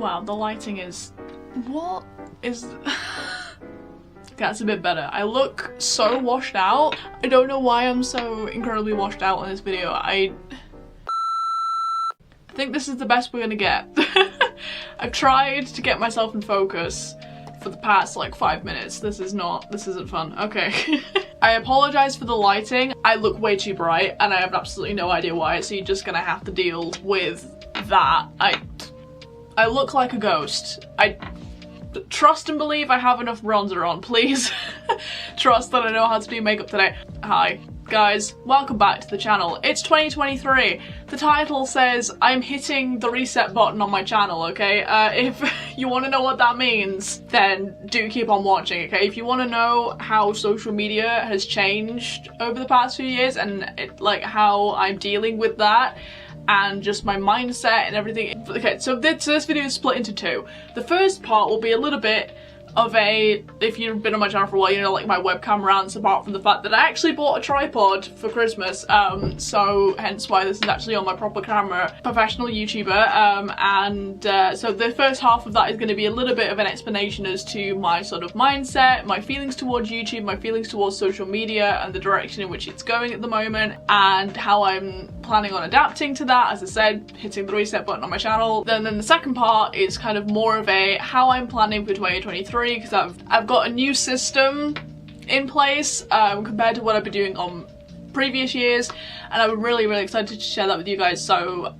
Wow, the lighting is... What is... That's a bit better. I look so washed out. I don't know why I'm so incredibly washed out in this video. I think this is the best we're gonna get. I've tried to get myself in focus for the past like 5 minutes. This isn't fun. Okay. I apologize for the lighting. I look way too bright and I have absolutely no idea why, so you're just gonna have to deal with that. I look like a ghost. I trust and believe I have enough bronzer on, please. Trust that I know how to do makeup today. Hi guys, welcome back to the channel. It's 2023. The title says I'm hitting the reset button on my channel, okay? If you want to know what that means, then do keep on watching, okay? If you want to know how social media has changed over the past few years and like how I'm dealing with that, and just my mindset and everything. Okay, so this video is split into two. The first part will be a little bit of a, if you've been on my channel for a while, you know, like my webcam rants, apart from the fact that I actually bought a tripod for Christmas, so hence why this is actually on my proper camera, professional YouTuber, so the first half of that is going to be a little bit of an explanation as to my sort of mindset, my feelings towards YouTube, my feelings towards social media and the direction in which it's going at the moment, and how I'm planning on adapting to that, as I said, hitting the reset button on my channel. Then the second part is kind of more of a how I'm planning for 2023, because I've got a new system in place compared to what I've been doing on previous years, and I'm really excited to share that with you guys, so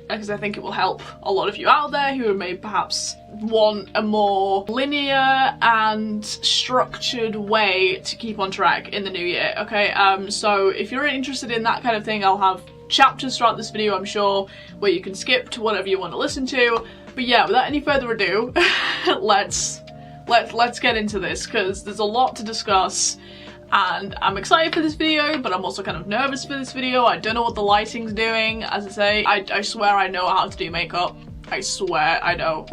because I think it will help a lot of you out there who may perhaps want a more linear and structured way to keep on track in the new year, okay? So if you're interested in that kind of thing, I'll have chapters throughout this video, I'm sure, where you can skip to whatever you want to listen to. But yeah, without any further ado, let's get into this, because there's a lot to discuss and I'm excited for this video, but I'm also kind of nervous for this video. I don't know what the lighting's doing. As I say, I swear I know how to do makeup. I swear I know.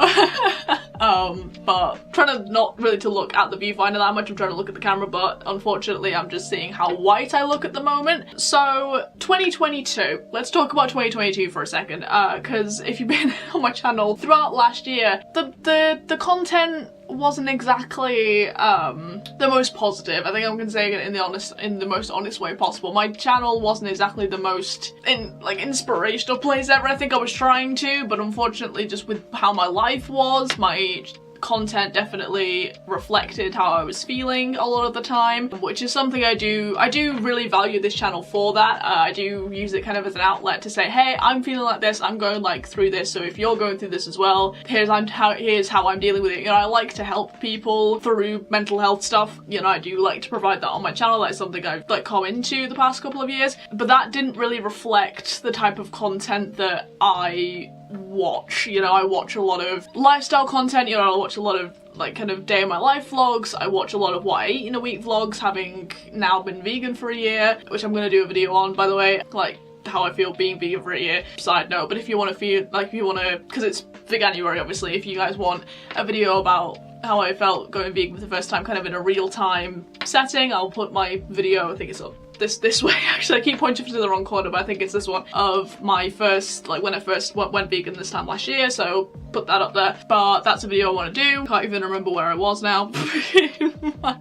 But trying to not really to look at the viewfinder that much, I'm trying to look at the camera, but unfortunately I'm just seeing how white I look at the moment. So 2022, let's talk about 2022 for a second, because if you've been on my channel throughout last year, the content wasn't exactly the most positive. I think I'm gonna say it in the most honest way possible. My channel wasn't exactly the most inspirational place ever. I think I was trying to, but unfortunately just with how my life was, my content definitely reflected how I was feeling a lot of the time, which is something I do really value this channel for that. I do use it kind of as an outlet to say, hey, I'm feeling like this, I'm going through this, so if you're going through this as well, here's how I'm dealing with it. You know, I like to help people through mental health stuff. You know, I do like to provide that on my channel. That's something I've come into the past couple of years, but that didn't really reflect the type of content that I watch. You know, I watch a lot of lifestyle content, you know, I watch a lot of kind of day in my life vlogs, I watch a lot of what I eat in a week vlogs, having now been vegan for a year, which I'm gonna do a video on, by the way, like how I feel being vegan for a year, side note. But if you want to feel because it's Veganuary obviously, if you guys want a video about how I felt going vegan for the first time kind of in a real-time setting, I'll put my video, I think it's up this way actually, I keep pointing to the wrong corner, but I think it's this one, of my first, when I first went vegan this time last year, so put that up there. But that's a video I want to do. Can't even remember where I was now.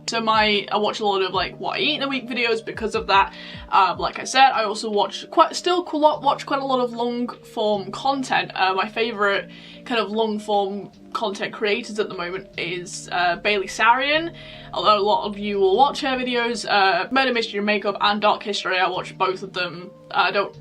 So I watch a lot of what I eat in a week videos because of that. Like I said, I also watch quite a lot of long form content. My favourite kind of long form content creators at the moment is Bailey Sarian. Although a lot of you will watch her videos, Murder, Mystery, Makeup and Dark History. I watch both of them. I don't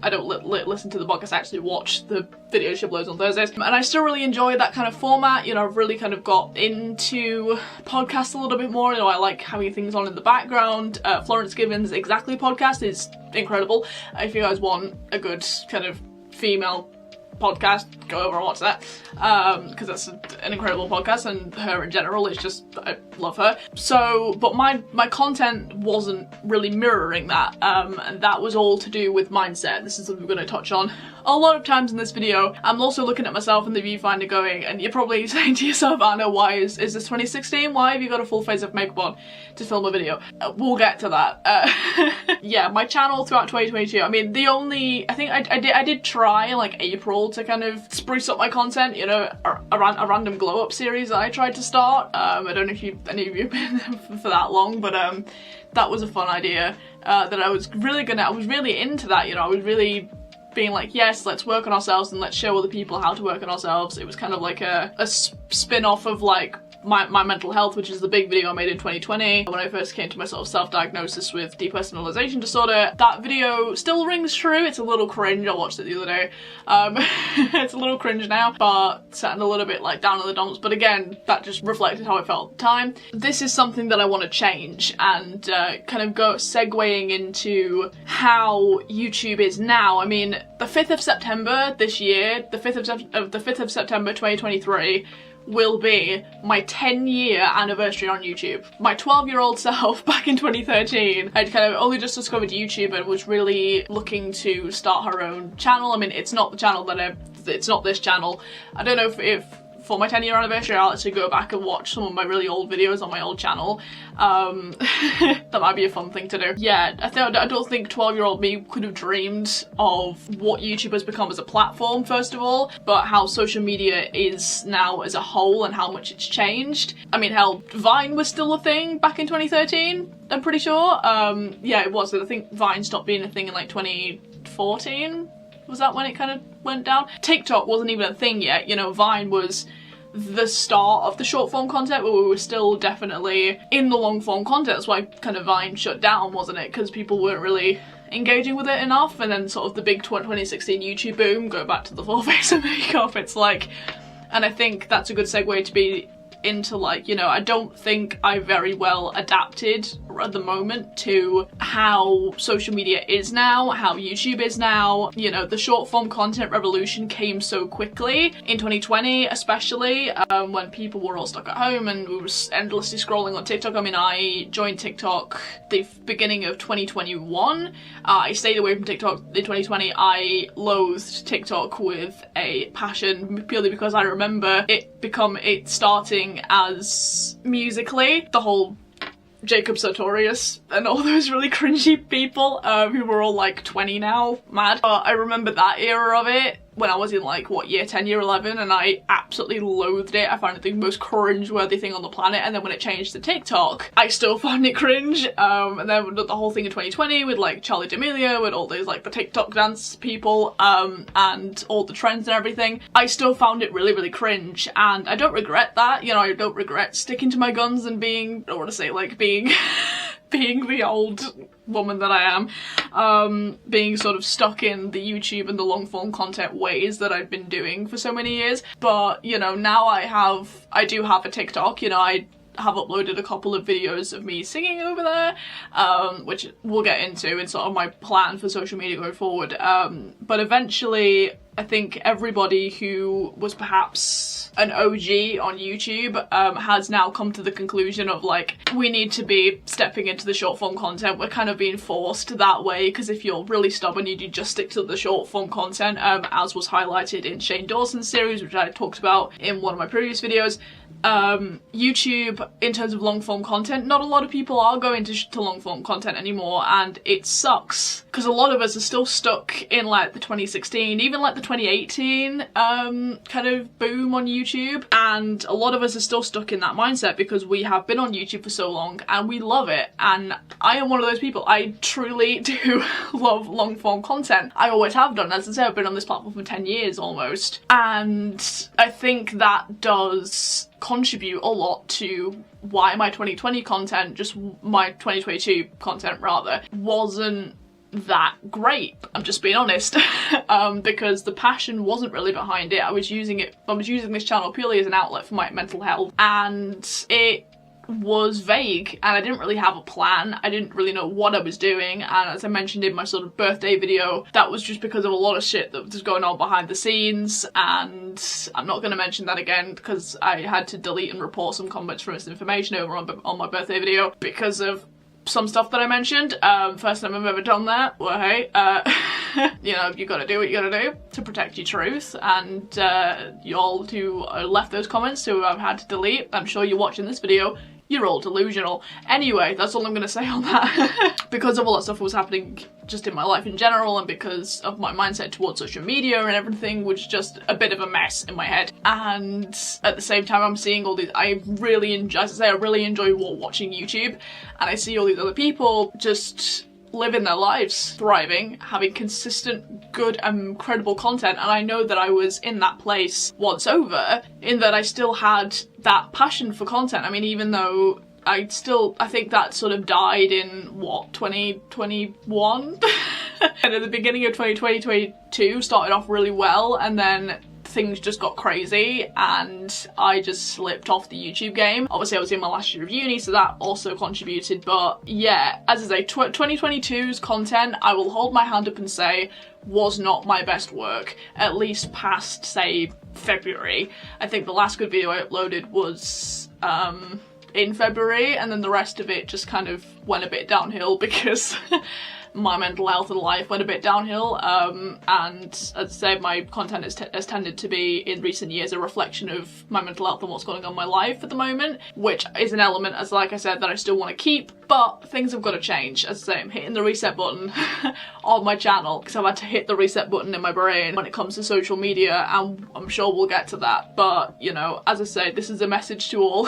listen to the podcast, I actually watch the videos she uploads on Thursdays. And I still really enjoy that kind of format. You know, I've really kind of got into podcasts a little bit more. You know, I like having things on in the background. Florence Given's Exactly podcast is incredible. If you guys want a good kind of female podcast, go over and watch that, because that's an incredible podcast, and her in general is just, I love her. So, but my content wasn't really mirroring that, and that was all to do with mindset. This is something we're going to touch on a lot of times in this video. I'm also looking at myself in the viewfinder going, and you're probably saying to yourself, Anna, why is this 2016? Why have you got a full face of makeup on to film a video? We'll get to that. Yeah, my channel throughout 2022, I mean, I think I did try in April able to kind of spruce up my content, you know, a random glow up series that I tried to start. I don't know if any of you have been there for that long, but that was a fun idea that I was really into that, you know. I was really being like, yes, let's work on ourselves and let's show other people how to work on ourselves. It was kind of like a spin-off of like my mental health, which is the big video I made in 2020 when I first came to my sort of self-diagnosis with depersonalization disorder. That video still rings true. It's a little cringe. I watched it the other day. It's a little cringe now, but sounding a little bit like down in the dumps, but again, that just reflected how I felt at the time. This is something that I want to change, and kind of segueing into how YouTube is now. I mean, the 5th of September this year, the 5th of September 2023 will be my 10-year anniversary on YouTube. My 12-year-old self back in 2013 had kind of only just discovered YouTube and was really looking to start her own channel. I mean, it's not the channel that it's not this channel. I don't know if for my 10-year anniversary I'll actually go back and watch some of my really old videos on my old channel. That might be a fun thing to do. Yeah, I don't think 12-year-old me could have dreamed of what YouTube has become as a platform, first of all, but how social media is now as a whole and how much it's changed. I mean, hell, Vine was still a thing back in 2013, I'm pretty sure. Yeah, it was. I think Vine stopped being a thing in like 2014. Was that when it kind of went down? TikTok wasn't even a thing yet, you know. Vine was the start of the short form content, but we were still definitely in the long form content. That's why kind of Vine shut down, wasn't it? Because people weren't really engaging with it enough, and then sort of the big 2016 YouTube boom, go back to the full face of makeup, it's like, and I think that's a good segue to be into, like, you know, I don't think I very well adapted at the moment to how social media is now, how YouTube is now. You know, the short form content revolution came so quickly in 2020, especially when people were all stuck at home and we were endlessly scrolling on TikTok. I mean, I joined TikTok the beginning of 2021. I stayed away from TikTok in 2020. I loathed TikTok with a passion, purely because I remember it starting as Musical.ly, the whole Jacob Sartorius and all those really cringy people who were all like 20 now, mad. I remember that era of it when I was in like, what, year 10, year 11, and I absolutely loathed it. I found it the most cringe-worthy thing on the planet, and then when it changed to TikTok, I still found it cringe. And then the whole thing in 2020 with like Charli D'Amelio and all those like the TikTok dance people and all the trends and everything, I still found it really, really cringe, and I don't regret that. You know, I don't regret sticking to my guns and being, I don't want to say like being being the old woman that I am, being sort of stuck in the YouTube and the long form content ways that I've been doing for so many years. But, you know, now I do have a TikTok. You know, I have uploaded a couple of videos of me singing over there, which we'll get into in sort of my plan for social media going forward. But eventually, I think everybody who was perhaps an OG on YouTube has now come to the conclusion of like, we need to be stepping into the short form content. We're kind of being forced that way, because if you're really stubborn, you do just stick to the short form content, as was highlighted in Shane Dawson's series, which I talked about in one of my previous videos. YouTube, in terms of long form content, not a lot of people are going to long form content anymore, and it sucks because a lot of us are still stuck in like the 2016, even like the 2018 kind of boom on YouTube, and a lot of us are still stuck in that mindset because we have been on YouTube for so long and we love it. And I am one of those people. I truly do love long form content. I always have done. As I say, I've been on this platform for 10 years almost, and I think that does contribute a lot to why my 2020 content, just my 2022 content rather, wasn't that great. I'm just being honest. Because the passion wasn't really behind it. I was using this channel purely as an outlet for my mental health, and it was vague, and I didn't really have a plan. I didn't really know what I was doing, and as I mentioned in my sort of birthday video, that was just because of a lot of shit that was going on behind the scenes, and I'm not going to mention that again because I had to delete and report some comments for misinformation over on my birthday video because of some stuff that I mentioned. First time I've ever done that. Well, hey, you know, you gotta do what you gotta do to protect your truth, and y'all who left those comments who I've had to delete, I'm sure you're watching this video, you're all delusional. Anyway, that's all I'm gonna say on that. Because of all that stuff that was happening just in my life in general, and because of my mindset towards social media and everything, was just a bit of a mess in my head. And at the same time, I'm seeing all these, I really enjoy watching YouTube, and I see all these other people just living their lives, thriving, having consistent, good and credible content, and I know that I was in that place once over, in that I still had that passion for content. I mean, even though I think that sort of died in, what, 2021? And at the beginning of 2022 started off really well, and then things just got crazy and I just slipped off the YouTube game. Obviously I was in my last year of uni, so that also contributed, but yeah, as I say, 2022's content, I will hold my hand up and say, was not my best work, at least past, say, February. I think the last good video I uploaded was in February, and then the rest of it just kind of went a bit downhill because my mental health and life went a bit downhill, and as I say, my content has tended to be in recent years a reflection of my mental health and what's going on in my life at the moment, which is an element, as like I said, that I still want to keep, but things have got to change. As I say, I'm hitting the reset button on my channel because I've had to hit the reset button in my brain when it comes to social media, and I'm sure we'll get to that. But, you know, as I say, this is a message to all.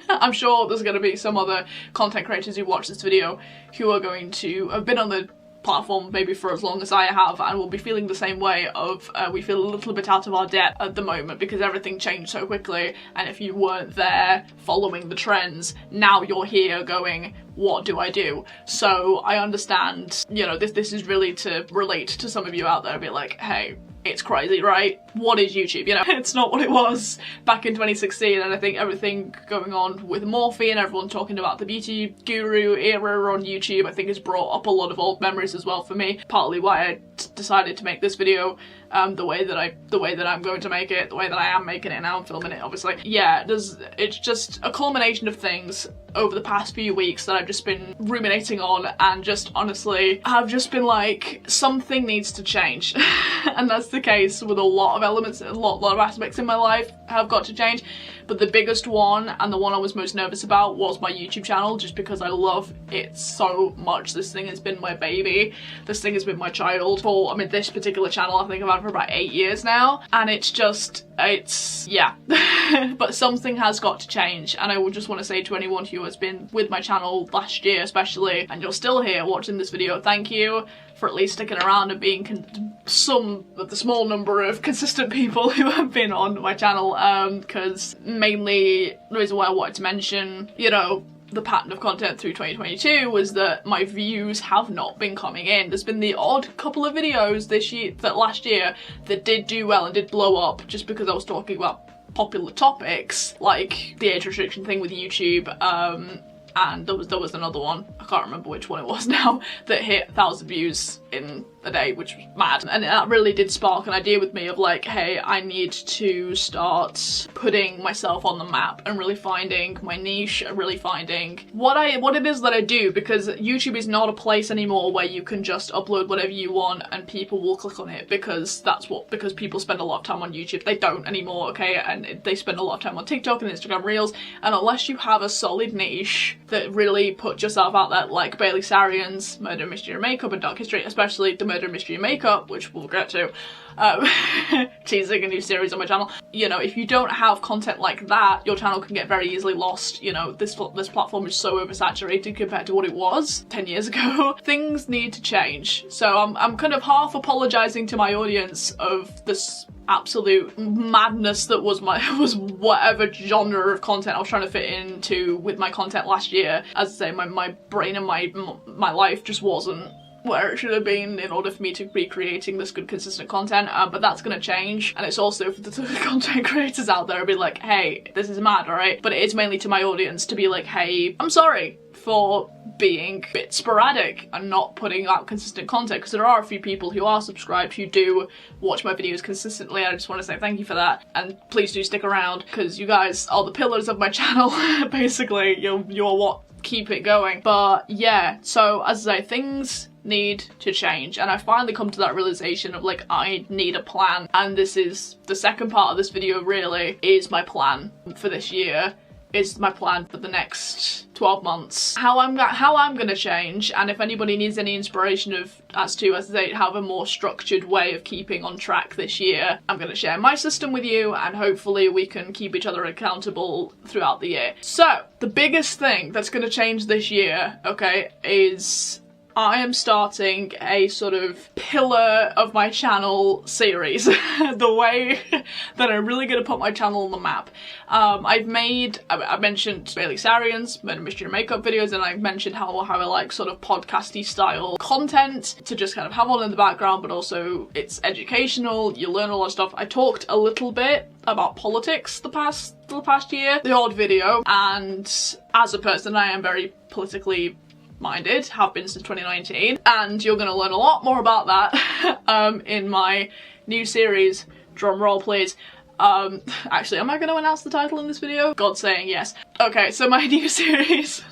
I'm sure there's going to be some other content creators who watch this video who are going to have been on the platform maybe for as long as I have, and will be feeling the same way of we feel a little bit out of our depth at the moment because everything changed so quickly, and if you weren't there following the trends, now you're here going, what do I do? So I understand, you know, this is really to relate to some of you out there, be like, hey, it's crazy, right? What is YouTube? You know, it's not what it was back in 2016, and I think everything going on with Morphe and everyone talking about the beauty guru era on YouTube, I think has brought up a lot of old memories as well for me. Partly why I decided to make this video the way that I'm going to make it, the way that I am making it now. I'm filming it, obviously. Yeah, it's just a culmination of things over the past few weeks that I've just been ruminating on, and just honestly have just been like, something needs to change. And that's the case with a lot of elements, a lot of aspects in my life have got to change. But the biggest one, and the one I was most nervous about, was my YouTube channel, just because I love it so much. This thing has been my baby. This thing has been my child for, I mean, this particular channel I think I've had for about 8 years now, and it's yeah. But something has got to change, and I would just want to say to anyone who has been with my channel last year especially, and you're still here watching this video, thank you for at least sticking around and being some of the small number of consistent people who have been on my channel, because mainly the reason why I wanted to mention, you know, the pattern of content through 2022 was that my views have not been coming in. There's been the odd couple of videos last year that did do well and did blow up just because I was talking about popular topics, like the age restriction thing with YouTube, and there was another one, I can't remember which one it was now, that hit 1,000 views in a day, which was mad. And that really did spark an idea with me of like, hey, I need to start putting myself on the map and really finding my niche, and really finding what it is that I do, because YouTube is not a place anymore where you can just upload whatever you want and people will click on it, because because people spend a lot of time on YouTube. They don't anymore, okay? And they spend a lot of time on TikTok and Instagram Reels, and unless you have a solid niche that really puts yourself out there, like Bailey Sarian's Murder, Mystery and Makeup and Dark History, especially the Murder, Mystery and Makeup, which we'll get to, teasing a new series on my channel. You know, if you don't have content like that, your channel can get very easily lost. You know, this platform is so oversaturated compared to what it was 10 years ago. Things need to change. So I'm kind of half apologizing to my audience of this absolute madness that was whatever genre of content I was trying to fit into with my content last year. As I say, my brain and my life just wasn't where it should have been in order for me to be creating this good consistent content, but that's gonna change. And it's also for the content creators out there to be like, hey, this is mad, alright? But it is mainly to my audience to be like, hey, I'm sorry for being a bit sporadic and not putting out consistent content, because there are a few people who are subscribed who do watch my videos consistently. I just want to say thank you for that, and please do stick around, because you guys are the pillars of my channel. Basically, you're what keep it going. But yeah, so as I say, things need to change, and I finally come to that realization of like, I need a plan, and this is the second part of this video really, is my plan for this year. is my plan for the next 12 months. How I'm gonna change, and if anybody needs any inspiration as to they have a more structured way of keeping on track this year, I'm gonna share my system with you, and hopefully we can keep each other accountable throughout the year. So the biggest thing that's gonna change this year, okay, is I am starting a sort of pillar of my channel series. The way that I'm really going to put my channel on the map. I mentioned Bailey Sarian's Murder, Mystery and Makeup videos, and I've mentioned how I like sort of podcasty style content to just kind of have on in the background, but also it's educational, you learn a lot of stuff. I talked a little bit about politics the past year, the odd video, and as a person I am very politically minded, have been since 2019, and you're going to learn a lot more about that in my new series. Drum roll please. Actually, am I going to announce the title in this video? God saying yes. Okay, so my new series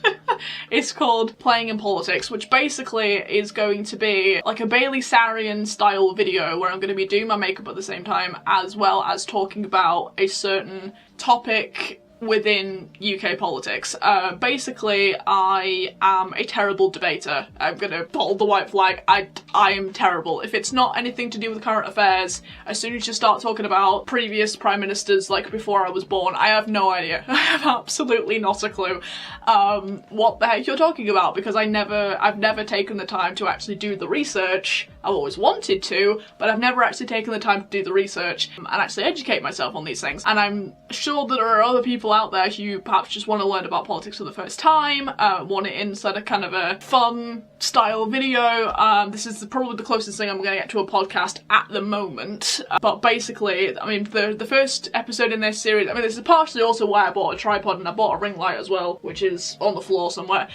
is called Playing in Politics, which basically is going to be like a Bailey Sarian style video where I'm going to be doing my makeup at the same time, as well as talking about a certain topic within UK politics. Basically, I am a terrible debater. I'm gonna hold the white flag. I am terrible. If it's not anything to do with current affairs, as soon as you start talking about previous prime ministers like before I was born, I have no idea. I have absolutely not a clue what the heck you're talking about, because I've never taken the time to actually do the research. I've always wanted to, but I've never actually taken the time to do the research and actually educate myself on these things. And I'm sure that there are other people out there who perhaps just want to learn about politics for the first time, want it inside a kind of a fun style video. This is probably the closest thing I'm going to get to a podcast at the moment. But basically, I mean, the first episode in this series, I mean, this is partially also why I bought a tripod and I bought a ring light as well, which is on the floor somewhere,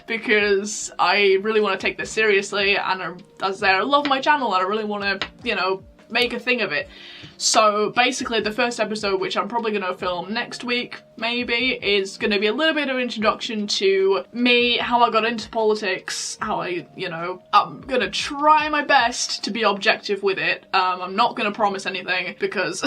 because I really want to take this seriously, and as I say, I love my channel and I really want to, you know, make a thing of it. So basically the first episode, which I'm probably going to film next week maybe, is going to be a little bit of introduction to me, how I got into politics, how I'm going to try my best to be objective with it. I'm not going to promise anything because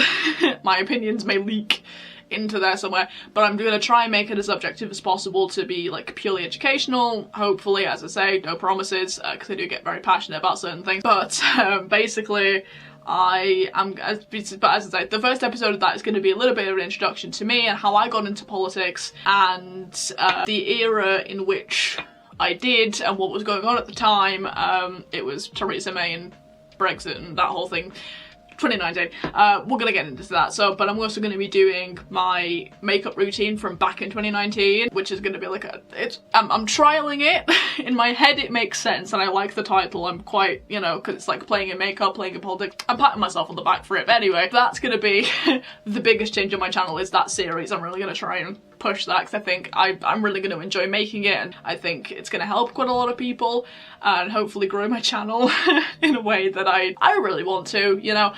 my opinions may leak into there somewhere, but I'm going to try and make it as objective as possible to be like purely educational. Hopefully, as I say, no promises, because I do get very passionate about certain things, but basically but as I say, the first episode of that is going to be a little bit of an introduction to me and how I got into politics, and the era in which I did and what was going on at the time. It was Theresa May and Brexit and that whole thing. 2019. We're gonna get into that. But I'm also gonna be doing my makeup routine from back in 2019, which is gonna be like I'm trialing it. In my head it makes sense and I like the title. I'm quite, you know, because it's like playing in makeup, playing in politics. I'm patting myself on the back for it. But anyway, that's gonna be the biggest change on my channel, is that series. I'm really gonna try and push that because I think I'm really going to enjoy making it, and I think it's going to help quite a lot of people and hopefully grow my channel in a way that I really want to, you know,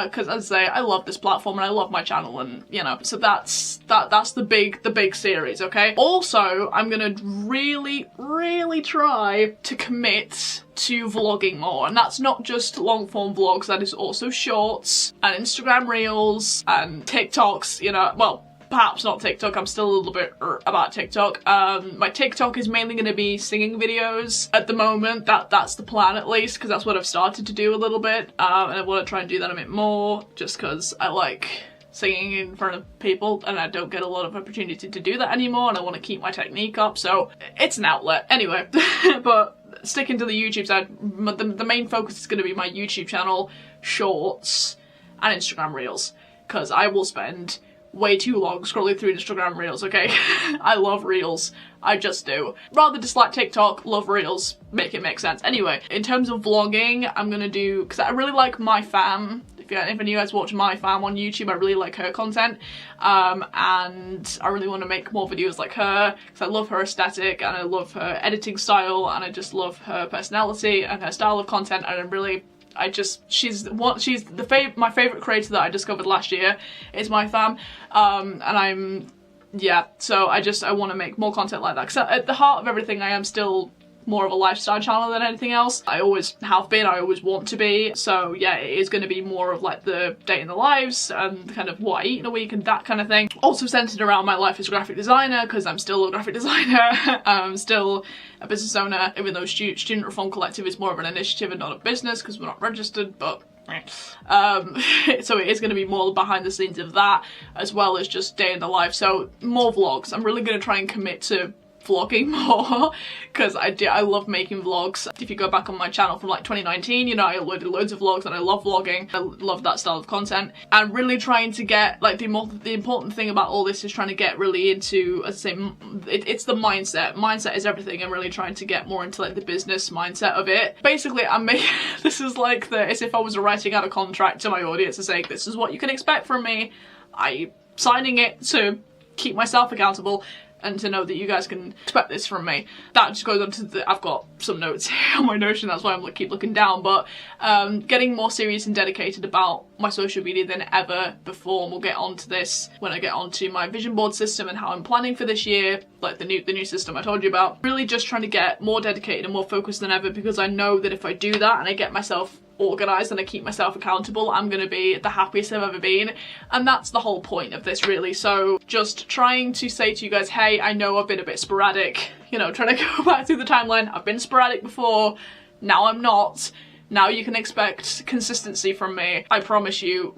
because as I say, I love this platform and I love my channel, and you know, so that's the big series. Okay, also I'm gonna really try to commit to vlogging more, and that's not just long form vlogs, that is also shorts and Instagram reels and TikToks, you know. Well, perhaps not TikTok, I'm still a little bit about TikTok. My TikTok is mainly going to be singing videos at the moment. That's the plan, at least, because that's what I've started to do a little bit, and I want to try and do that a bit more, just because I like singing in front of people and I don't get a lot of opportunity to do that anymore, and I want to keep my technique up, so it's an outlet. Anyway, but sticking to the YouTube side, the main focus is going to be my YouTube channel, shorts, and Instagram reels, because I will spend way too long scrolling through Instagram reels, okay? I love reels. I just do. Rather dislike TikTok, love reels, make it make sense. Anyway, in terms of vlogging, I'm gonna do, because I really like my fam. If any of you guys watch my fam on YouTube, I really like her content. And I really want to make more videos like her, because I love her aesthetic and I love her editing style and I just love her personality and her style of content, and she's my favourite creator that I discovered last year is my fam, and yeah, so I want to make more content like that, because at the heart of everything I am still more of a lifestyle channel than anything else. I always have been, I always want to be. So yeah, it is going to be more of like the day in the lives and kind of what I eat in a week and that kind of thing. Also centered around my life as a graphic designer, because I'm still a graphic designer. I'm still a business owner, even though Student Reform Collective is more of an initiative and not a business because we're not registered, but so it is going to be more behind the scenes of that, as well as just day in the life. So more vlogs. I'm really going to try and commit to vlogging more because I love making vlogs. If you go back on my channel from like 2019, you know, I uploaded loads of vlogs and I love vlogging. I love that style of content, and really trying to get like the important thing about all this is trying to get really into, as I say, it's the mindset is everything, and really trying to get more into like the business mindset of it. Basically, I'm making this is like as if I was writing out a contract to my audience to say this is what you can expect from me. I'm signing it to keep myself accountable and to know that you guys can expect this from me. That just goes on to I've got some notes here on my Notion, that's why I'm keep looking down, but getting more serious and dedicated about my social media than ever before, and we'll get onto this when I get onto my vision board system and how I'm planning for this year, like the new system I told you about. Really just trying to get more dedicated and more focused than ever, because I know that if I do that and I get myself organised and I keep myself accountable, I'm gonna be the happiest I've ever been, and that's the whole point of this really. So just trying to say to you guys, hey, I know I've been a bit sporadic, you know, trying to go back through the timeline. I've been sporadic before, now I'm not. Now you can expect consistency from me. I promise you,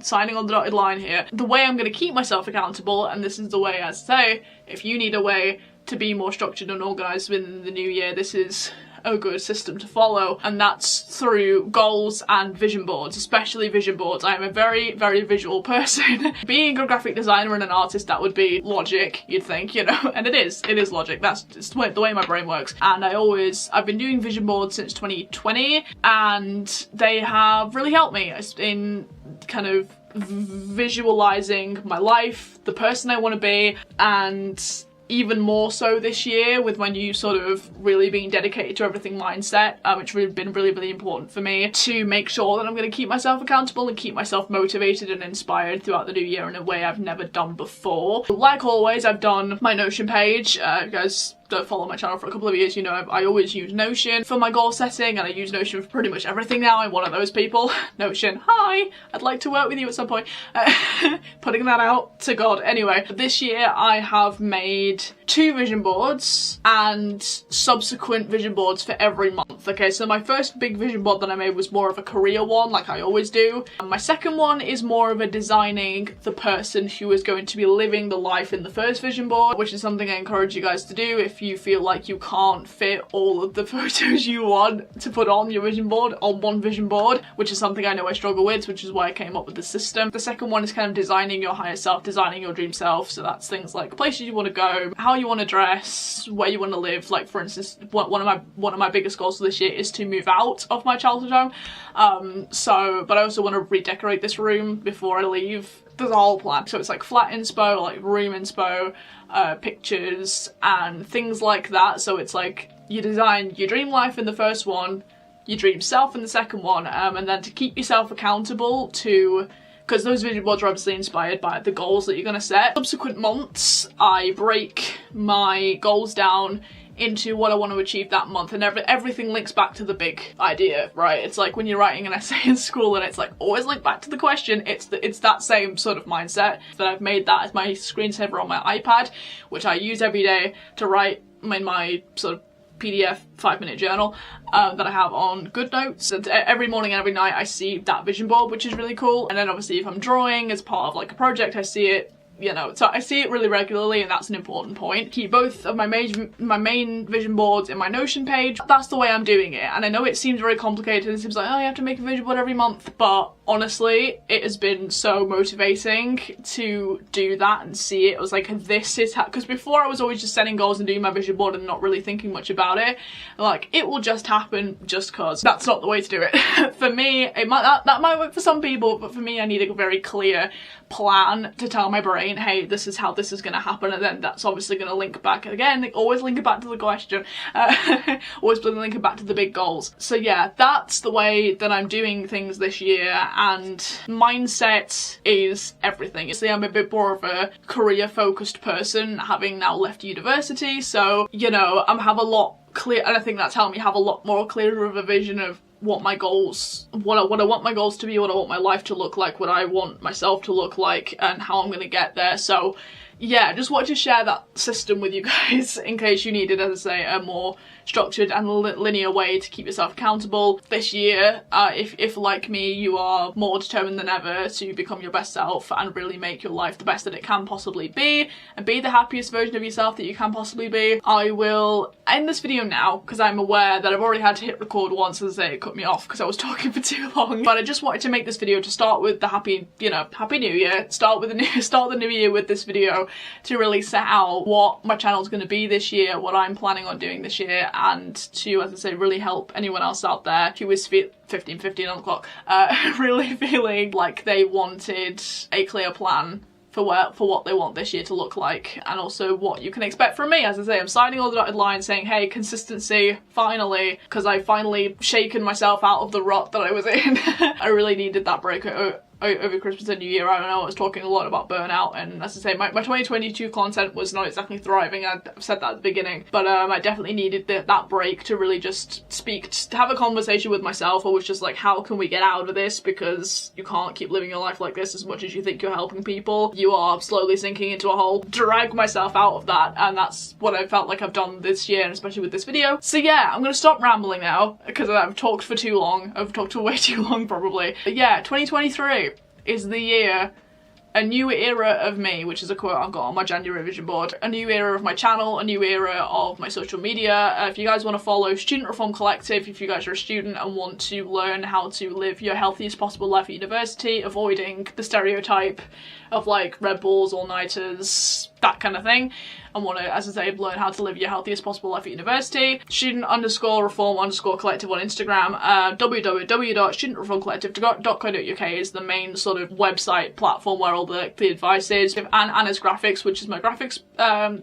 signing on the dotted line here. The way I'm going to keep myself accountable, and this is the way, as I say, if you need a way to be more structured and organised within the new year, this is a good system to follow, and that's through goals and vision boards, especially vision boards. I am a very, very visual person. Being a graphic designer and an artist, that would be logic, you'd think, you know, and it is logic. That's just the way my brain works. And I've been doing vision boards since 2020, and they have really helped me in kind of visualizing my life, the person I want to be, and even more so this year with my new sort of really being dedicated to everything mindset, which has been really, really important for me to make sure that I'm going to keep myself accountable and keep myself motivated and inspired throughout the new year in a way I've never done before. Like always, I've done my Notion page. You guys don't follow my channel for a couple of years, you know, I always use Notion for my goal setting, and I use Notion for pretty much everything now. I'm one of those people. Notion, hi, I'd like to work with you at some point. Putting that out to God. Anyway, this year I have made 2 vision boards and subsequent vision boards for every month. Okay, so my first big vision board that I made was more of a career one, like I always do. And my second one is more of a designing the person who is going to be living the life in the first vision board, which is something I encourage you guys to do if you feel like you can't fit all of the photos you want to put on your vision board on one vision board, which is something I know I struggle with, which is why I came up with the system. The second one is kind of designing your higher self, designing your dream self. So that's things like places you want to go, how you want to dress, where you want to live. Like for instance, one of my biggest goals for this year is to move out of my childhood home. But I also want to redecorate this room before I leave. There's a whole plan. So it's like flat inspo, like room inspo, pictures and things like that. So it's like you design your dream life in the first one, your dream self in the second one, and then to keep yourself accountable to, because those vision boards are obviously inspired by the goals that you're going to set. Subsequent months, I break my goals down into what I want to achieve that month, and everything links back to the big idea, right? It's like when you're writing an essay in school and it's like always link back to the question. It's that same sort of mindset that I've made that as my screensaver on my iPad, which I use every day to write in my sort of PDF 5-minute journal that I have on GoodNotes, and every morning and every night I see that vision board, which is really cool. And then obviously if I'm drawing as part of like a project, I see it, you know, so I see it really regularly, and that's an important point. Keep both of my main vision boards in my Notion page. That's the way I'm doing it, and I know it seems very complicated. It seems like, oh, you have to make a vision board every month, but honestly, it has been so motivating to do that and see it. I was like, this is how, because before I was always just setting goals and doing my vision board and not really thinking much about it. Like, it will just happen just cause. That's not the way to do it. For me, that might work for some people, but for me, I need a very clear plan to tell my brain, hey, this is how this is going to happen, and then that's obviously going to link back again, always link it back to the question, always link it back to the big goals. So yeah, that's the way that I'm doing things this year, and mindset is everything. You see, I'm a bit more of a career focused person, having now left university, so you know, I have a lot clear, and I think that's helped me have a lot more clearer of a vision of what my goals, what I want my goals to be, what I want my life to look like, what I want myself to look like, and how I'm gonna get there. So yeah, just wanted to share that system with you guys in case you needed, as I say, a more structured and linear way to keep yourself accountable this year. If like me, you are more determined than ever to become your best self and really make your life the best that it can possibly be and be the happiest version of yourself that you can possibly be, I will end this video now because I'm aware that I've already had to hit record once, as it cut me off because I was talking for too long. But I just wanted to make this video to start with the happy new year, start the new year with this video to really set out what my channel's going to be this year, what I'm planning on doing this year, and to, as I say, really help anyone else out there who is 15 on the clock, really feeling like they wanted a clear plan for what they want this year to look like, and also what you can expect from me. As I say, I'm signing all the dotted lines saying, hey, consistency, finally, because I finally shaken myself out of the rut that I was in. I really needed that break over Christmas and New Year. I don't know, I was talking a lot about burnout, and as I say, my 2022 content was not exactly thriving. I've said that at the beginning, but I definitely needed that break to really just to have a conversation with myself. I was just like, how can we get out of this? Because you can't keep living your life like this as much as you think you're helping people. You are slowly sinking into a hole. Drag myself out of that, and that's what I felt like I've done this year, and especially with this video. So yeah, I'm gonna stop rambling now because I've talked for too long. I've talked for way too long probably. But yeah, 2023 is the year, a new era of me, which is a quote I've got on my January vision board. A new era of my channel, a new era of my social media. If you guys want to follow Student Reform Collective, if you guys are a student and want to learn how to live your healthiest possible life at university, avoiding the stereotype of like Red Bulls, all-nighters, that kind of thing, and want to, as I say, learn how to live your healthiest possible life at university, student_reform_collective on Instagram. www.studentreformcollective.co.uk is the main sort of website platform where all the advice is. And Anna's Graphics, which is my graphics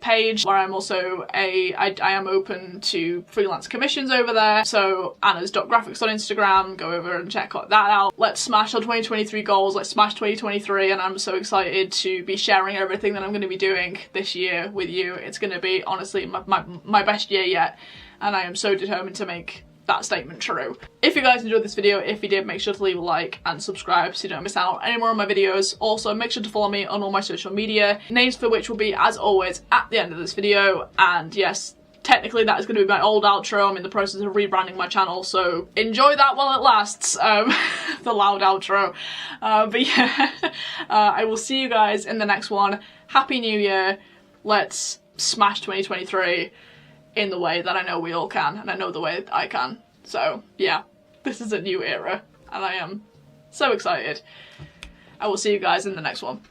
page, where I'm also I am open to freelance commissions over there. So Anna's.graphics on Instagram, go over and check that out. Let's smash our 2023 goals, let's smash 2023, and I'm so excited to be sharing everything that I'm going to be doing this year with you. It's going to be, honestly, my best year yet, and I am so determined to make that statement true. If you guys enjoyed this video, if you did, make sure to leave a like and subscribe so you don't miss out on any more of my videos. Also, make sure to follow me on all my social media, names for which will be, as always, at the end of this video. And yes, technically that is going to be my old outro. I'm in the process of rebranding my channel, so enjoy that while it lasts. The loud outro. But yeah, I will see you guys in the next one. Happy New Year. Let's smash 2023 in the way that I know we all can, and I know the way that I can. So yeah, this is a new era, and I am so excited. I will see you guys in the next one.